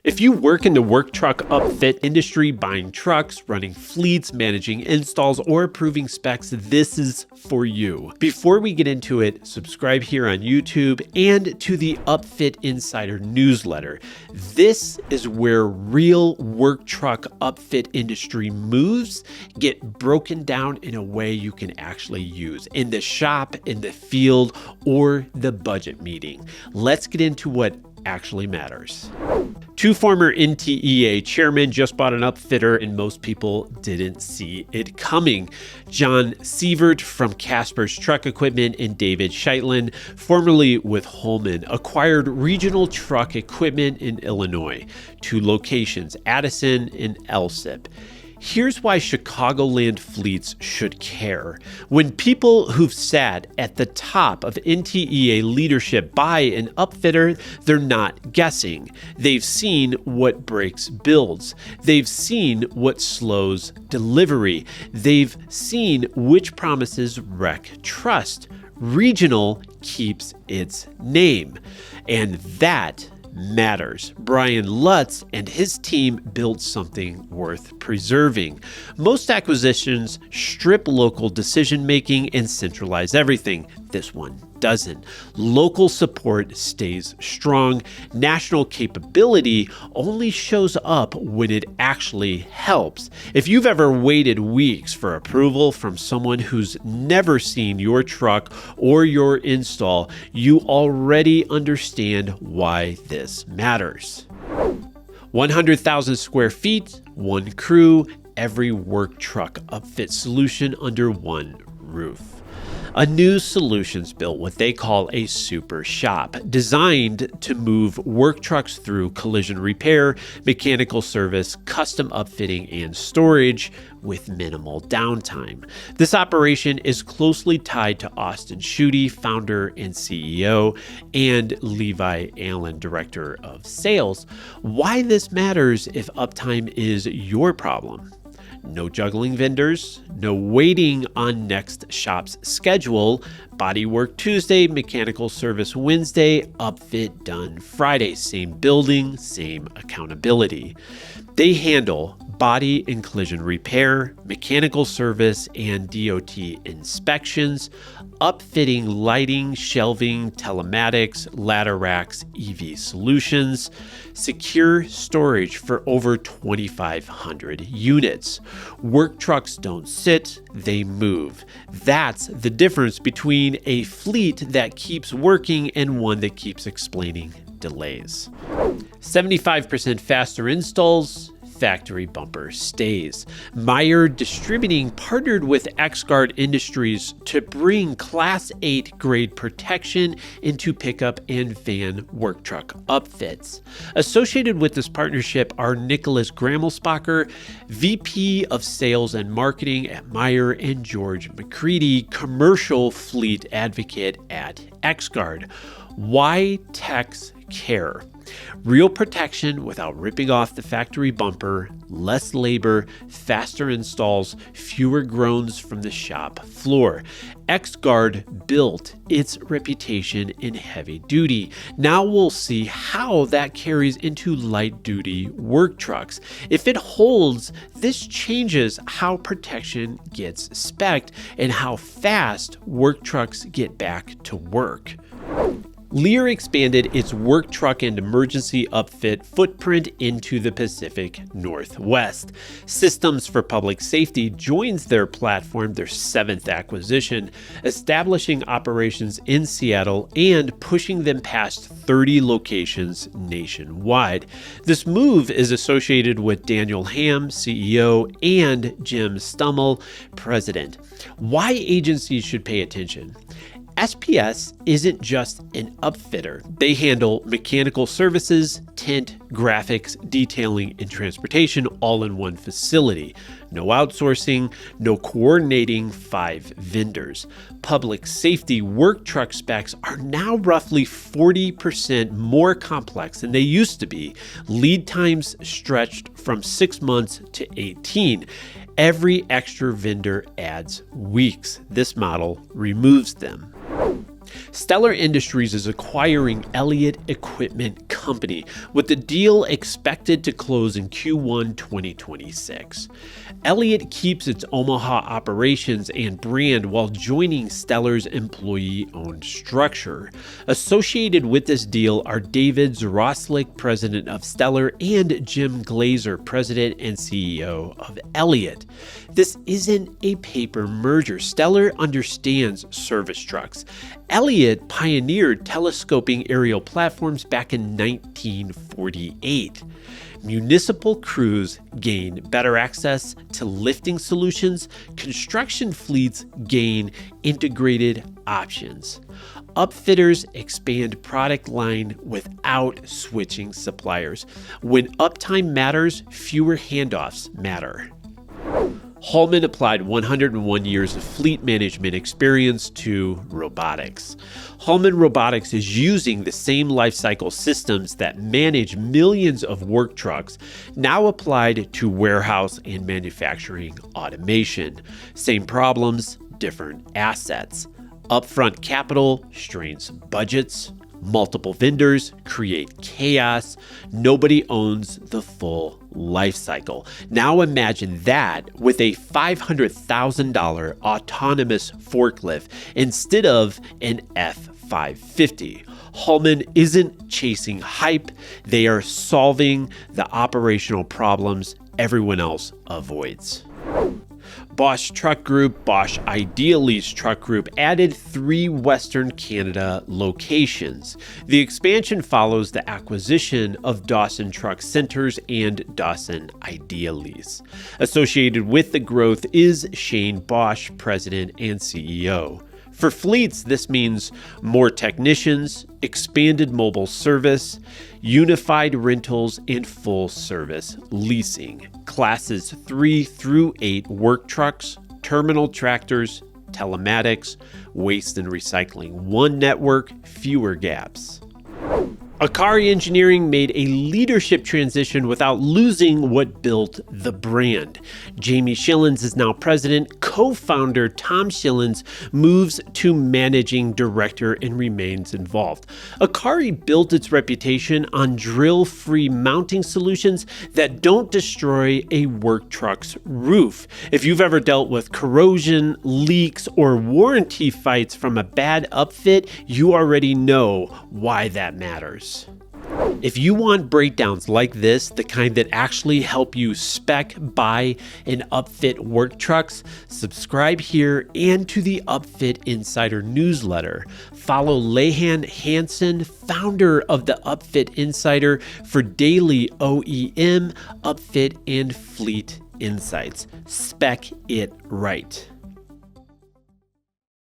If you work in the work truck upfit industry, buying trucks, running fleets, managing installs, or approving specs, this is for you. Before we get into it, subscribe here on YouTube and to the Upfit Insider newsletter. This is where real work truck upfit industry moves get broken down in a way you can actually use in the shop, in the field, or the budget meeting. Let's get into what actually matters. Two former NTEA chairmen just bought an upfitter and most people didn't see it coming. John Sievert from Casper's Truck Equipment and David Scheitlen, formerly with Holman, acquired regional truck equipment in Illinois, two locations, Addison and Elsip. Here's why Chicagoland fleets should care. When people who've sat at the top of NTEA leadership buy an upfitter, they're not guessing. They've seen what breaks builds. They've seen what slows delivery. They've seen which promises wreck trust. Regional keeps its name, and that matters. Brian Lutz and his team built something worth preserving. Most acquisitions strip local decision-making and centralize everything. This one doesn't. Local support stays strong. National capability only shows up when it actually helps. If you've ever waited weeks for approval from someone who's never seen your truck or your install, you already understand why this matters. 100,000 square feet, one crew, every work truck upfit solution under one roof. A new solutions built what they call a super shop, designed to move work trucks through collision repair, mechanical service, custom upfitting, and storage with minimal downtime. This operation is closely tied to Austin Schutte, founder and CEO, and Levi Allen, director of sales. Why this matters if uptime is your problem. No juggling vendors, no waiting on next shop's schedule. Bodywork Tuesday, mechanical service Wednesday, upfit done Friday. Same building, same accountability. They handle body and collision repair, mechanical service, and DOT inspections, upfitting lighting, shelving, telematics, ladder racks, EV solutions, secure storage for over 2,500 units. Work trucks don't sit, they move. That's the difference between a fleet that keeps working and one that keeps explaining delays. 75% faster installs, factory bumper stays. Meyer Distributing partnered with XGuard Industries to bring Class 8 grade protection into pickup and van work truck upfits. Associated with this partnership are Nicholas Grammelsbacher, VP of Sales and Marketing at Meyer, and George McCready, Commercial Fleet Advocate at XGuard. Why techs care? Real protection without ripping off the factory bumper, less labor, faster installs, fewer groans from the shop floor. XGuard built its reputation in heavy duty. Now we'll see how that carries into light duty work trucks. If it holds, this changes how protection gets spec'd and how fast work trucks get back to work. Lear expanded its work truck and emergency upfit footprint into the Pacific Northwest. Systems for Public Safety joins their platform, their seventh acquisition, establishing operations in Seattle and pushing them past 30 locations nationwide. This move is associated with Daniel Ham, CEO, and Jim Stummel, president. Why agencies should pay attention? SPS isn't just an upfitter. They handle mechanical services, tint, graphics, detailing, and transportation all in one facility. No outsourcing, no coordinating 5 vendors. Public safety work truck specs are now roughly 40% more complex than they used to be. Lead times stretched from 6 months to 18. Every extra vendor adds weeks. This model removes them. Stellar Industries is acquiring Elliott Equipment Company, with the deal expected to close in Q1 2026. Elliott keeps its Omaha operations and brand while joining Stellar's employee-owned structure. Associated with this deal are David Zaroslik, president of Stellar, and Jim Glazer, president and CEO of Elliott. This isn't a paper merger. Stellar understands service trucks. Elliott pioneered telescoping aerial platforms back in 1948. Municipal crews gain better access to lifting solutions. Construction fleets gain integrated options. Upfitters expand product line without switching suppliers. When uptime matters, fewer handoffs matter. Holman applied 101 years of fleet management experience to robotics. Holman Robotics is using the same lifecycle systems that manage millions of work trucks, now applied to warehouse and manufacturing automation. Same problems, different assets. Upfront capital strains budgets. Multiple vendors create chaos. Nobody owns the full life cycle. Now imagine that with a $500,000 autonomous forklift instead of an F-550. Holman isn't chasing hype. They are solving the operational problems everyone else avoids. Bosch Truck Group, Bosch Idealease Truck Group added 3 Western Canada locations. The expansion follows the acquisition of Dawson Truck Centers and Dawson Idealease. Associated with the growth is Shane Bosch, president and CEO. For fleets, this means more technicians, expanded mobile service, unified rentals, and full service leasing. Classes 3 through 8 work trucks, terminal tractors, telematics, waste and recycling. One network, fewer gaps. Akari Engineering made a leadership transition without losing what built the brand. Jamie Schillens is now president. Co-founder Tom Schillens moves to managing director and remains involved. Akari built its reputation on drill-free mounting solutions that don't destroy a work truck's roof. If you've ever dealt with corrosion, leaks, or warranty fights from a bad upfit, you already know why that matters. If you want breakdowns like this, the kind that actually help you spec, buy, and upfit work trucks, subscribe here and to the Upfit Insider newsletter. Follow Lehan Hansen, founder of the Upfit Insider, for daily OEM, upfit, and fleet insights. Spec it right.